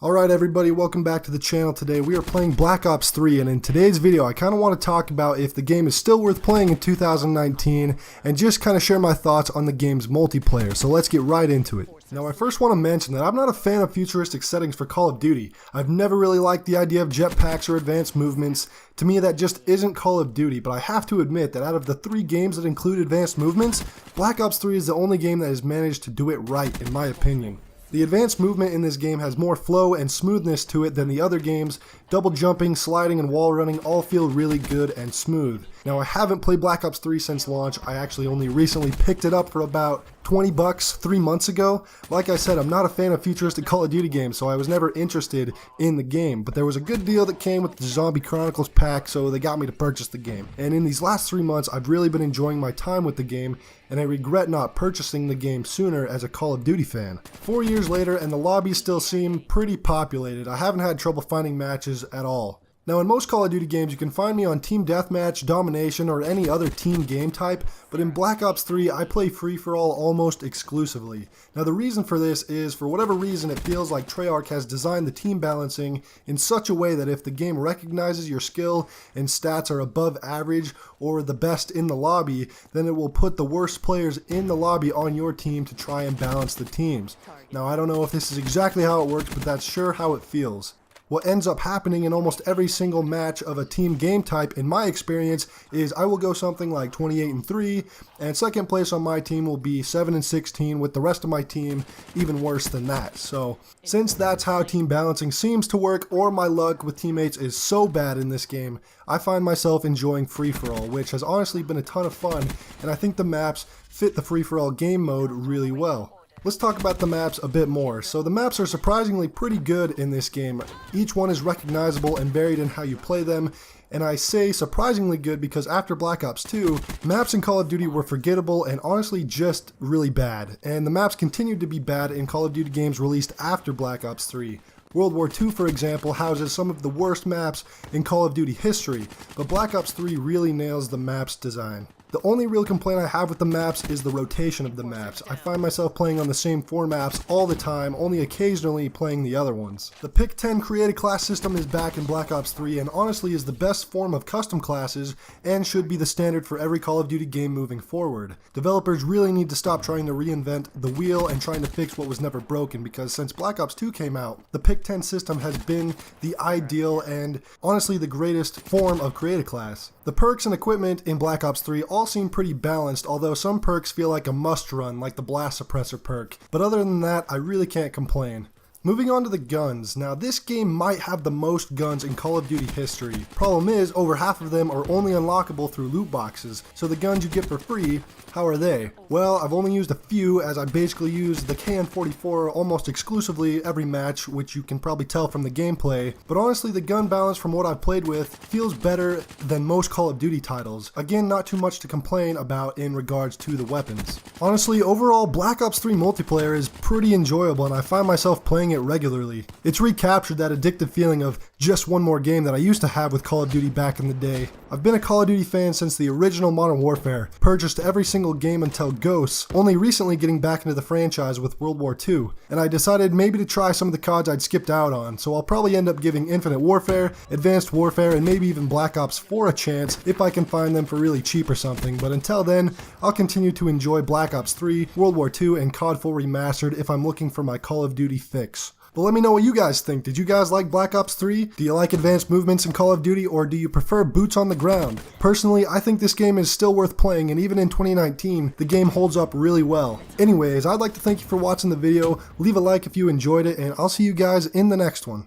Alright everybody, welcome back to the channel. Today we are playing Black Ops 3, and in today's video I kind of want to talk about if the game is still worth playing in 2019 and just kind of share my thoughts on the game's multiplayer. So let's get right into it. Now I first want to mention that I'm not a fan of futuristic settings for Call of Duty. I've never really liked the idea of jetpacks or advanced movements. To me that just isn't Call of Duty, but I have to admit that out of the 3 games that include advanced movements, Black Ops 3 is the only game that has managed to do it right in my opinion. The advanced movement in this game has more flow and smoothness to it than the other games. Double jumping, sliding, and wall running all feel really good and smooth. Now I haven't played Black Ops 3 since launch. I actually only recently picked it up for about $20 3 months ago. Like I said, I'm not a fan of futuristic Call of Duty games, so I was never interested in the game. But there was a good deal that came with the Zombie Chronicles pack, so they got me to purchase the game. And in these last 3 months, I've really been enjoying my time with the game, and I regret not purchasing the game sooner as a Call of Duty fan. 4 years later, and the lobbies still seem pretty populated. I haven't had trouble finding matches at all. Now in most Call of Duty games you can find me on Team Deathmatch, Domination, or any other team game type, but in Black Ops 3 I play free-for-all almost exclusively. Now the reason for this is, for whatever reason, it feels like Treyarch has designed the team balancing in such a way that if the game recognizes your skill and stats are above average or the best in the lobby, then it will put the worst players in the lobby on your team to try and balance the teams. Now I don't know if this is exactly how it works, but that's sure how it feels. What ends up happening in almost every single match of a team game type, in my experience, is I will go something like 28-3, and second place on my team will be 7-16, with the rest of my team even worse than that. So, since that's how team balancing seems to work, or my luck with teammates is so bad in this game, I find myself enjoying free-for-all, which has honestly been a ton of fun, and I think the maps fit the free-for-all game mode really well. Let's talk about the maps a bit more. So the maps are surprisingly pretty good in this game. Each one is recognizable and varied in how you play them, and I say surprisingly good because after Black Ops 2, maps in Call of Duty were forgettable and honestly just really bad. And the maps continued to be bad in Call of Duty games released after Black Ops 3. World War II, for example, houses some of the worst maps in Call of Duty history, but Black Ops 3 really nails the maps design. The only real complaint I have with the maps is the rotation of the maps. I find myself playing on the same 4 maps all the time, only occasionally playing the other ones. The Pick 10 created class system is back in Black Ops 3 and honestly is the best form of custom classes and should be the standard for every Call of Duty game moving forward. Developers really need to stop trying to reinvent the wheel and trying to fix what was never broken, because since Black Ops 2 came out, the Pick 10 system has been the ideal and honestly the greatest form of created class. The perks and equipment in Black Ops 3 all seem pretty balanced, although some perks feel like a must run, like the Blast Suppressor perk. But other than that, I really can't complain. Moving on to the guns. Now this game might have the most guns in Call of Duty history. Problem is, over half of them are only unlockable through loot boxes, so the guns you get for free, how are they? Well, I've only used a few, as I basically use the KN-44 almost exclusively every match, which you can probably tell from the gameplay, but honestly the gun balance from what I've played with feels better than most Call of Duty titles. Again, not too much to complain about in regards to the weapons. Honestly, overall, Black Ops 3 multiplayer is pretty enjoyable and I find myself playing it regularly. It's recaptured that addictive feeling of just one more game that I used to have with Call of Duty back in the day. I've been a Call of Duty fan since the original Modern Warfare, purchased every single game until Ghosts, only recently getting back into the franchise with World War II, and I decided maybe to try some of the CODs I'd skipped out on, so I'll probably end up giving Infinite Warfare, Advanced Warfare, and maybe even Black Ops 4 a chance if I can find them for really cheap or something, but until then, I'll continue to enjoy Black Ops 3, World War II, and COD 4 Remastered if I'm looking for my Call of Duty fix. But let me know what you guys think. Did you guys like Black Ops 3? Do you like advanced movements in Call of Duty, or do you prefer boots on the ground? Personally, I think this game is still worth playing, and even in 2019, the game holds up really well. Anyways, I'd like to thank you for watching the video. Leave a like if you enjoyed it, and I'll see you guys in the next one.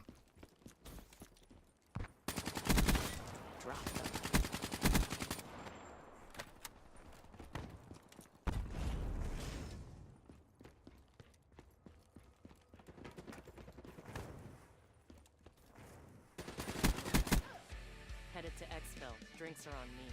Headed to Exfil. Drinks are on me.